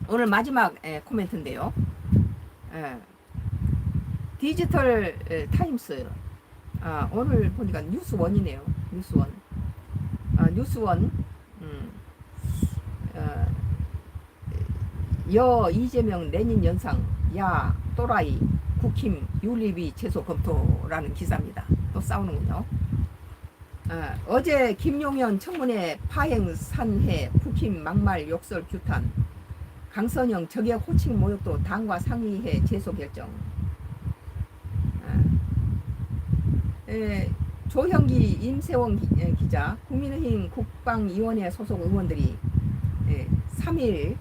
오늘 마지막 코멘트인데요. 예, 디지털 타임스. 오늘 보니까 뉴스원이네요. 뉴스원. 뉴스원. 어, 여 이재명 내년 연상 야 또라이 국힘 윤리위 제소 검토라는 기사입니다. 또 싸우는군요. 어제 김용현 청문회 파행 산해 국힘 막말 욕설 규탄 강선영 적의 호칭 모욕도 당과 상의해 제소 결정. 조형기 임세원 기자 국민의힘 국방위원회 소속 의원들이 3일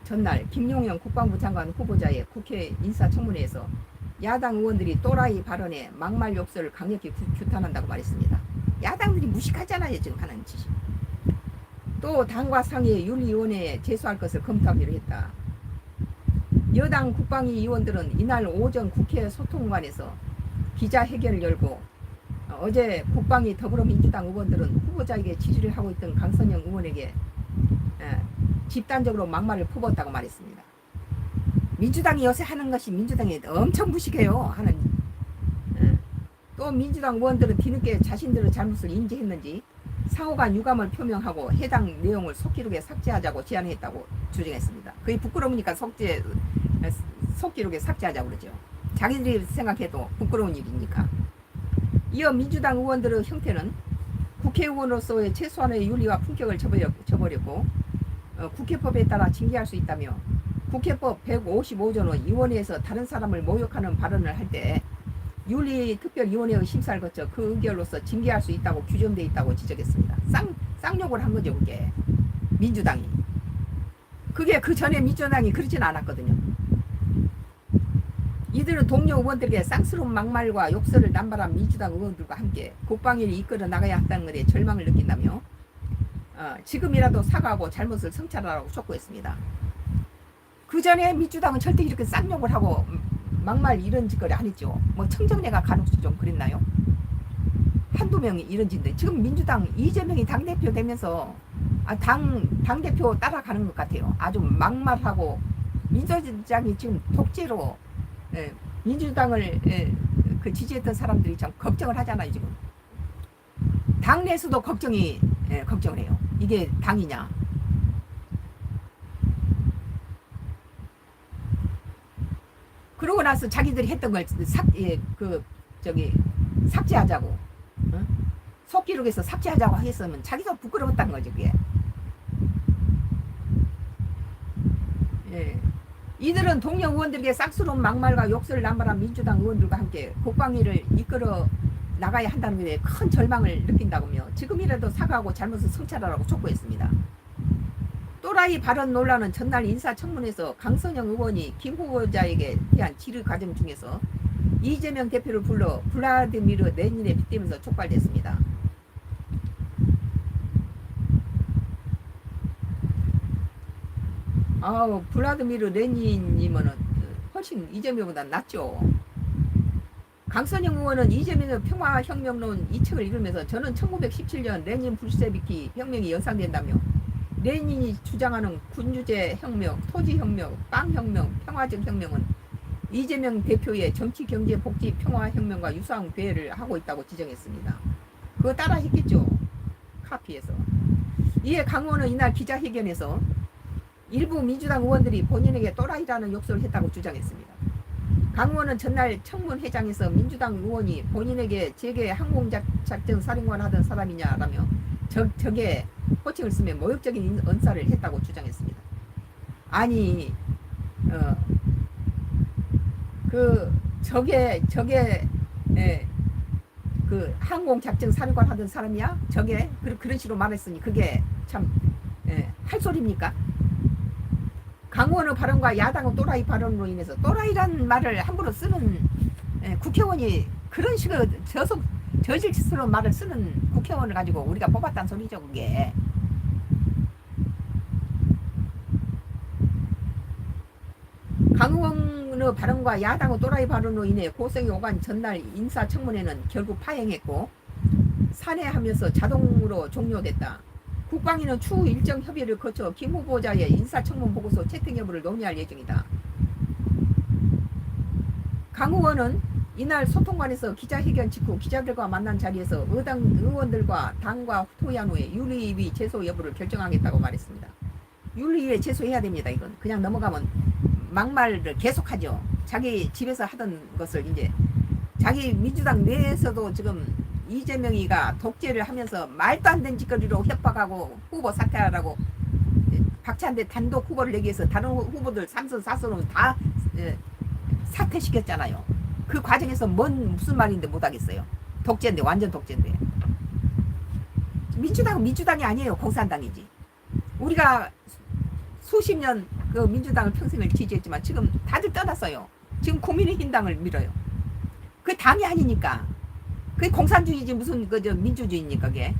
전날 김용현 국방부 장관 후보자의 국회 인사청문회에서 야당 의원들이 또라이 발언에 막말 욕설을 강력히 규탄한다고 말했습니다. 야당들이 무식하잖아요. 지금 하는 짓이. 또 당과 상의에 윤리위원회에 제소할 것을 검토하기로 했다. 여당 국방위 의원들은 이날 오전 국회 소통관에서 기자회견을 열고 어제 국방위 더불어민주당 의원들은 후보자에게 지지를 하고 있던 강선영 의원에게 집단적으로 막말을 퍼붓었다고 말했습니다. 민주당이 요새 하는 것이 민주당이 엄청 무식해요. 하는. 또 민주당 의원들은 뒤늦게 자신들의 잘못을 인지했는지 상호간 유감을 표명하고 해당 내용을 속기록에 삭제하자고 제안했다고 주장했습니다. 그게 부끄러우니까 속기록에 삭제하자고 그러죠. 자기들이 생각해도 부끄러운 일이니까. 이어 민주당 의원들의 형태는 국회의원으로서의 최소한의 윤리와 품격을 저버렸고 국회법에 따라 징계할 수 있다며 국회법 155조는 위원회에서 다른 사람을 모욕하는 발언을 할 때 윤리특별위원회의 심사를 거쳐 그 의결로서 징계할 수 있다고 규정되어 있다고 지적했습니다. 쌍욕을 한 거죠. 그게 민주당이. 그게 그 전에 민주당이 그러진 않았거든요. 이들은 동료 의원들에게 쌍스러운 막말과 욕설을 남발한 민주당 의원들과 함께 국방위를 이끌어 나가야 한다는 것에 절망을 느낀다며 지금이라도 사과하고 잘못을 성찰하라고 촉구했습니다. 그 전에 민주당은 절대 이렇게 쌍욕을 하고 막말 이런 짓거리 안 했죠. 뭐 청정래가 간혹 좀 그랬나요? 한두 명이 이런 짓인데 지금 민주당 이재명이 당대표 되면서 당대표 따라가는 것 같아요. 아주 막말하고 민주당이 지금 독재로 민주당을 그 지지했던 사람들이 참 걱정을 하잖아요. 지금 당내에서도 걱정을 해요. 이게 당이냐? 그러고 나서 자기들이 했던 걸 삭제하자고, 속기록에서 삭제하자고 했으면 자기가 부끄러웠다는 거죠. 그게. 이들은 동료 의원들에게 싹스러운 막말과 욕설을 남발한 민주당 의원들과 함께 국방위를 이끌어 나가야 한다는 것에 큰 절망을 느낀다고며 지금이라도 사과하고 잘못을 성찰하라고 촉구했습니다. 또라이 발언 논란은 전날 인사청문회에서 강선영 의원이 김 후보자에게 대한 질의 과정 중에서 이재명 대표를 불러 블라디미르 레닌에 빗대면서 촉발됐습니다. 블라디미르 레닌이면은 훨씬 이재명보다 낫죠. 강선영 의원은 이재명의 평화혁명론 이 책을 읽으면서 저는 1917년 레닌 불세비키 혁명이 연상된다며 레닌이 주장하는 군주제 혁명, 토지혁명, 빵혁명, 평화적 혁명은 이재명 대표의 정치, 경제, 복지, 평화혁명과 유사한 괴를 하고 있다고 지적했습니다. 그거 따라 했겠죠. 카피해서. 이에 강 의원은 이날 기자회견에서 일부 민주당 의원들이 본인에게 또라이라는 욕설을 했다고 주장했습니다. 강 의원은 전날 청문회장에서 민주당 의원이 본인에게 제게 항공작전 사령관 하던 사람이냐라며 적의 호칭을 쓰며 모욕적인 언사를 했다고 주장했습니다. 아니 그 항공작전 사령관 하던 사람이야? 저게 그런 식으로 말했으니 그게 참 할 소리입니까? 강 의원의 발언과 야당의 또라이 발언으로 인해서 또라이란 말을 함부로 쓰는 국회의원이 그런 식으로 저질스러운 말을 쓰는 국회의원을 가지고 우리가 뽑았다는 소리죠. 그게. 강 의원의 발언과 야당의 또라이 발언으로 인해 고성이 오간 전날 인사청문회는 결국 파행했고 산회하면서 자동으로 종료됐다. 국방위는 추후 일정 협의를 거쳐 김 후보자의 인사청문 보고서 채택 여부를 논의할 예정이다. 강 의원은 이날 소통관에서 기자회견 직후 기자들과 만난 자리에서 의당 의원들과 당과 토의한 후에 윤리위 제소 여부를 결정하겠다고 말했습니다. 윤리위에 제소해야 됩니다. 이건 그냥 넘어가면 막말을 계속하죠. 자기 집에서 하던 것을 이제 자기 민주당 내에서도 지금 이재명이가 독재를 하면서 말도 안 되는 짓거리로 협박하고 후보 사퇴하라고 박찬대 단독 후보를 내기 위해서 다른 후보들 3선 4선은 다 사퇴시켰잖아요. 그 과정에서 무슨 말인데 못하겠어요. 독재인데, 완전 독재인데. 민주당은 민주당이 아니에요. 공산당이지. 우리가 수십 년 그 민주당을 평생을 지지했지만 지금 다들 떠났어요. 지금 국민의힘당을 밀어요. 그 당이 아니니까. 그게 공산주의지 무슨 그저 민주주의입니까 그게.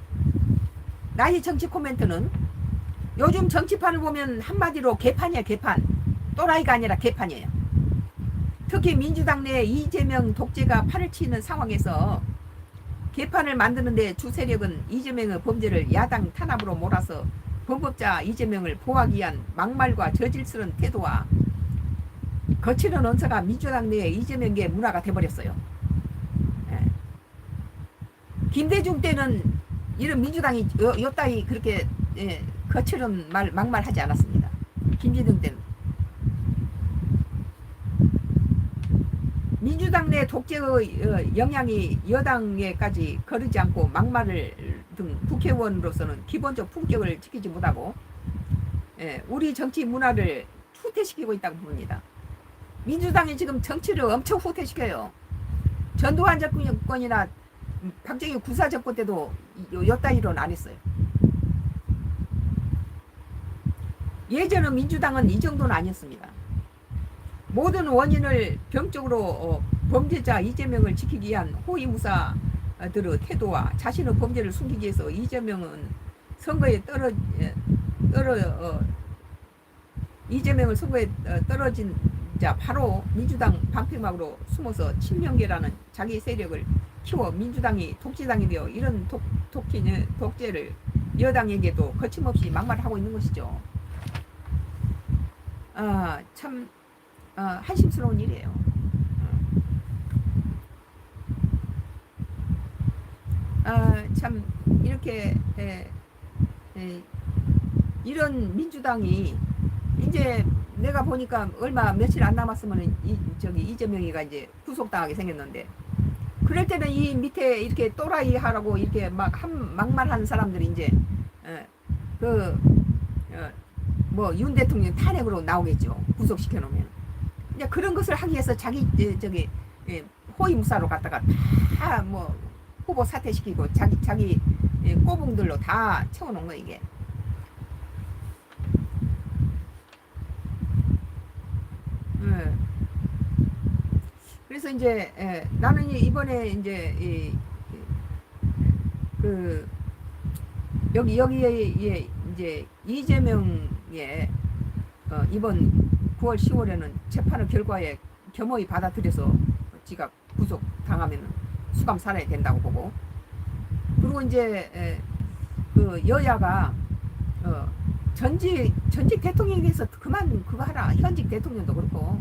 나의 정치 코멘트는 요즘 정치판을 보면 한마디로 개판이야 개판. 또라이가 아니라 개판이에요. 특히 민주당 내 이재명 독재가 판을 치는 상황에서 개판을 만드는데 주 세력은 이재명의 범죄를 야당 탄압으로 몰아서 범법자 이재명을 보호하기 위한 막말과 저질스러운 태도와 거칠은 언사가 민주당 내 이재명계 문화가 돼버렸어요. 김대중 때는 이런 민주당이 요따위 그렇게 거칠은 막말하지 않았습니다. 김대중 때는. 민주당 내 독재의 영향이 여당에까지 거르지 않고 막말을 등 국회의원으로서는 기본적 품격을 지키지 못하고 우리 정치 문화를 후퇴시키고 있다고 봅니다. 민주당이 지금 정치를 엄청 후퇴시켜요. 전두환 정권이나 박정희 구사 정권 때도 요따위로는 안 했어요. 예전은 민주당은 이 정도는 아니었습니다. 모든 원인을 병적으로 범죄자 이재명을 지키기 위한 호위무사들의 태도와 자신의 범죄를 숨기기 위해서 이재명은 선거에 이재명을 선거에 떨어진 자 바로 민주당 방패막으로 숨어서 친명계라는 자기 세력을 키워 민주당이 독재당이 되어 이런 독재를 여당에게도 거침없이 막말하고 있는 것이죠. 참 한심스러운 일이에요. 참 이렇게 이런 민주당이 이제 내가 보니까 얼마 며칠 안 남았으면 이재명이가 이제 구속당하게 생겼는데 그럴 때는 이 밑에 이렇게 또라이 하라고 이렇게 막말하는 사람들이 이제 뭐 윤 대통령 탄핵으로 나오겠죠. 구속시켜 놓으면. 이제 그런 것을 하기 위해서 자기 호위무사로 갖다가 다 뭐 후보 사퇴시키고 자기 꼬붕들로 다 채워놓은 거 이게. 그래서 이제 나는 이번에 이제 여기에 이제 이재명의 이번 9월 10월에는 재판의 결과에 겸허히 받아들여서 지가 구속 당하면 수감 살아야 된다고 보고, 그리고 이제 그 여야가 전직 대통령에 대해서 그만 그거 하라. 현직 대통령도 그렇고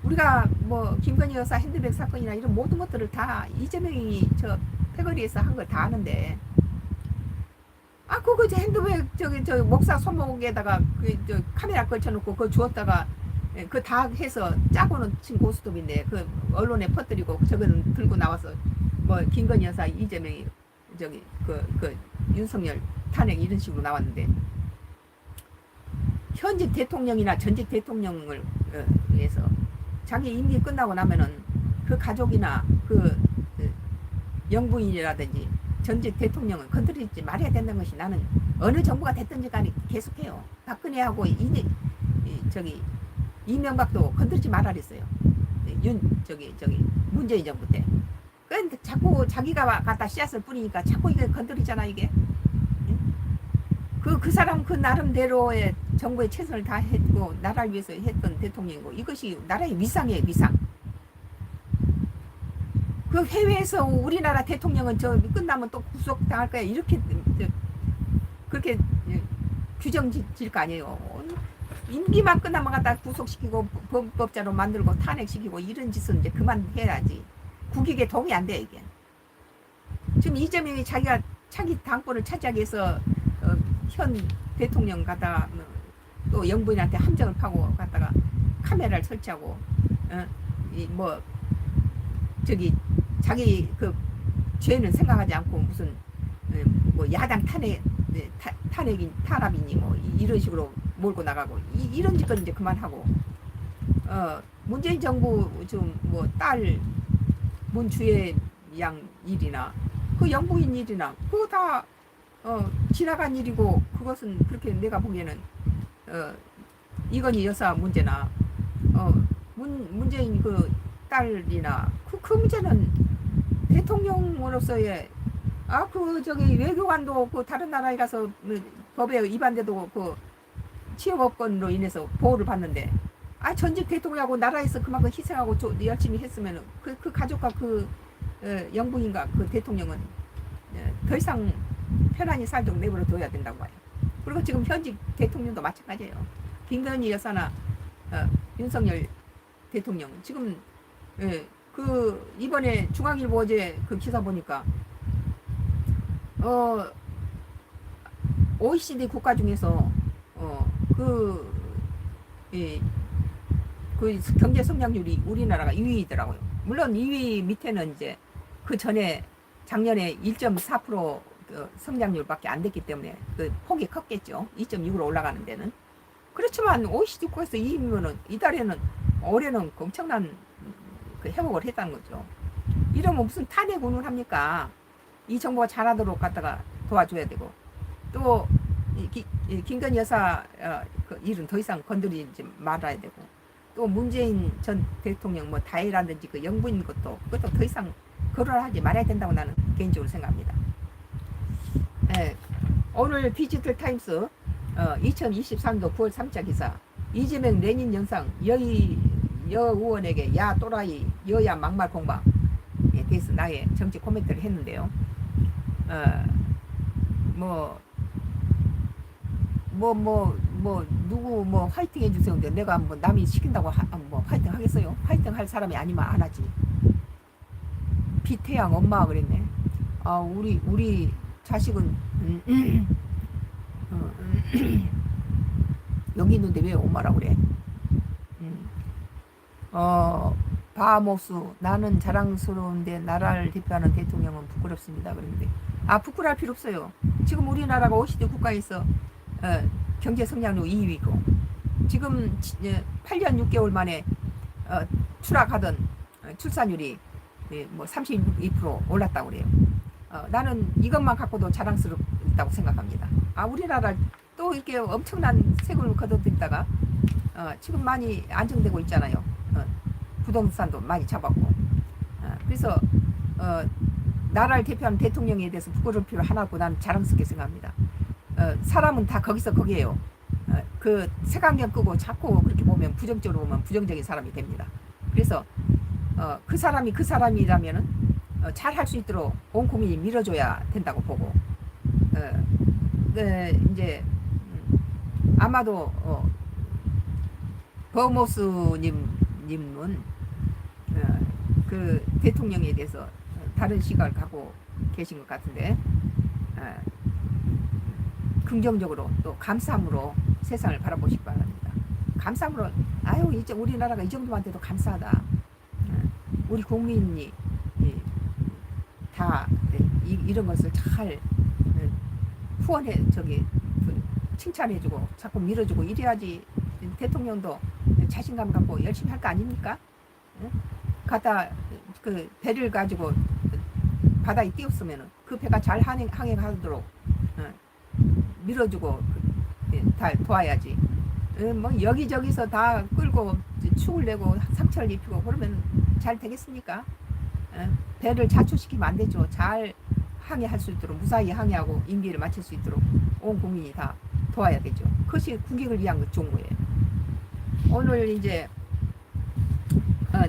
우리가 뭐 김건희 여사 핸드백 사건이나 이런 모든 것들을 다 이재명이 저 패거리에서 한 걸 다 아는데 그거 핸드백 저기 목사 손목에다가 저 카메라 걸쳐놓고 그거 주었다가 그 다 해서 짜고는 친 고스톱인데 그 언론에 퍼뜨리고 저거는 들고 나와서 뭐 김건희 여사 이재명이 저기 그 윤석열 탄핵 이런 식으로 나왔는데 현직 대통령이나 전직 대통령을 위해서 자기 임기 끝나고 나면은 그 가족이나 그 영부인이라든지 전직 대통령을 건드리지 말아야 된다는 것이 나는 어느 정부가 됐든지 간에 계속해요. 박근혜하고 이명박도 건드리지 말아 그랬어요. 문재인 정부 때. 그런데 자꾸 자기가 갖다 씨앗을 뿌리니까 자꾸 이게 건드리잖아 이게. 그 사람 그 나름대로의 정부의 최선을 다했고 나라를 위해서 했던 대통령이고 이것이 나라의 위상이에요. 위상. 그 해외에서 우리나라 대통령은 저 끝나면 또 구속당할 거야 이렇게 그렇게 규정 질 거 아니에요. 임기만 끝나면 갖다 구속시키고 범법자로 만들고 탄핵시키고 이런 짓은 이제 그만해야지. 국익에 도움이 안 돼 이게. 지금 이재명이 자기 당권을 차지하기 위해서 현 대통령 갖다가 또 영부인한테 함정을 파고 갖다가 카메라를 설치하고 뭐 저기 자기 그 죄는 생각하지 않고 무슨 뭐 야당 탄압이니 뭐 이런 식으로 몰고 나가고 이런 짓거리 이제 그만하고 문재인 정부 좀 뭐 딸 문주혜 양 일이나 그 영부인 일이나 그거 다 지나간 일이고 그것은 그렇게 내가 보기에는 이건희 여사 문제나 문재인 그 딸이나 그 문제는 대통령으로서의 그 저기 외교관도 그 다른 나라에 가서 법에 위반돼도 그 취업업권으로 인해서 보호를 받는데 전직 대통령하고 나라에서 그만큼 희생하고 열심히 했으면 그 가족과 그 영부인과 그 대통령은 더 이상 편안히 살도록 내버려 둬야 된다고 봐요. 그리고 지금 현직 대통령도 마찬가지예요. 김건희 여사나 윤석열 대통령 지금 그 이번에 중앙일보 어제 그 기사 보니까 OECD 국가 중에서 그 경제 성장률이 우리나라가 2위더라고요. 물론 2위 밑에는 이제 그 전에 작년에 1.4% 성장률밖에 안 됐기 때문에 그 폭이 컸겠죠. 2.6으로 올라가는 데는. 그렇지만 OECD 국가에서 2위면은 이달에는 올해는 엄청난 그 회복을 했다는 거죠. 이러면 무슨 탄핵 운운합니까? 이 정부가 잘하도록 갖다가 도와줘야 되고 또 김건희 여사 그 일은 더 이상 건드리지 말아야 되고 또 문재인 전 대통령 뭐 다혜라든지 그 영부인 그것도 더 이상 거론하지 말아야 된다고 나는 개인적으로 생각합니다. 오늘 디지털 타임스 2023도 9월 3차 기사 이재명 레닌 영상 여 의원에게 야 또라이 여야 막말 공방에 대해서 나의 정치 코멘트를 했는데요. 누구 뭐 화이팅 해주세요. 근데 내가 뭐 남이 시킨다고 뭐 화이팅 하겠어요? 화이팅 할 사람이 아니면 안 하지. 비태양 엄마가 그랬네. 우리 자식은 여기 있는데 왜 엄마라고 그래? 바모수 나는 자랑스러운데 나라를 대표하는 대통령은 부끄럽습니다. 그런데 부끄러울 필요 없어요. 지금 우리나라가 OECD 국가에서 경제 성장률 2위고 지금 8년 6개월 만에 추락하던 출산율이 뭐 32% 올랐다고 그래요. 나는 이것만 갖고도 자랑스럽다고 생각합니다. 우리나라 또 이렇게 엄청난 세금을 거둬들이다가 지금 많이 안정되고 있잖아요. 부동산도 많이 잡았고 그래서 나라를 대표하는 대통령에 대해서 부끄러울 필요 하나 없고 나는 자랑스럽게 생각합니다. 사람은 다 거기에요. 그 색안경 끄고 자꾸 그렇게 보면 부정적으로 보면 부정적인 사람이 됩니다. 그래서 그 사람이라면은 잘 할 수 있도록 온 국민이 밀어줘야 된다고 보고 이제 아마도 버모스님은 그 대통령에 대해서 다른 시각을 갖고 계신 것 같은데 긍정적으로 또 감사함으로 세상을 바라보시기 바랍니다. 감사함으로 이제 우리나라가 이 정도만 돼도 감사하다. 우리 국민이 다 이런 것을 잘 후원해 칭찬해주고 자꾸 밀어주고 이래야지 대통령도 자신감 갖고 열심히 할 거 아닙니까? 가다 그 배를 가지고 바다에 띄웠으면은 그 배가 잘 항행하도록 밀어주고 다 도와야지. 뭐 여기저기서 다 끌고 축을 내고 상처를 입히고 그러면 잘 되겠습니까? 배를 자초시키면 안 되죠. 잘 항해할 수 있도록 무사히 항해하고 임기를 마칠 수 있도록 온 국민이 다 도와야 되죠. 그것이 국익을 위한 좋은 거예요. 오늘 이제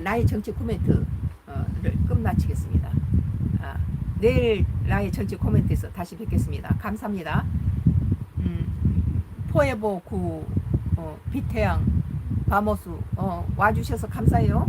나의 정치 코멘트를 끝마치겠습니다. 내일 나의 정치 코멘트에서 다시 뵙겠습니다. 감사합니다. 포에버 구 비태양 바모스 와주셔서 감사해요.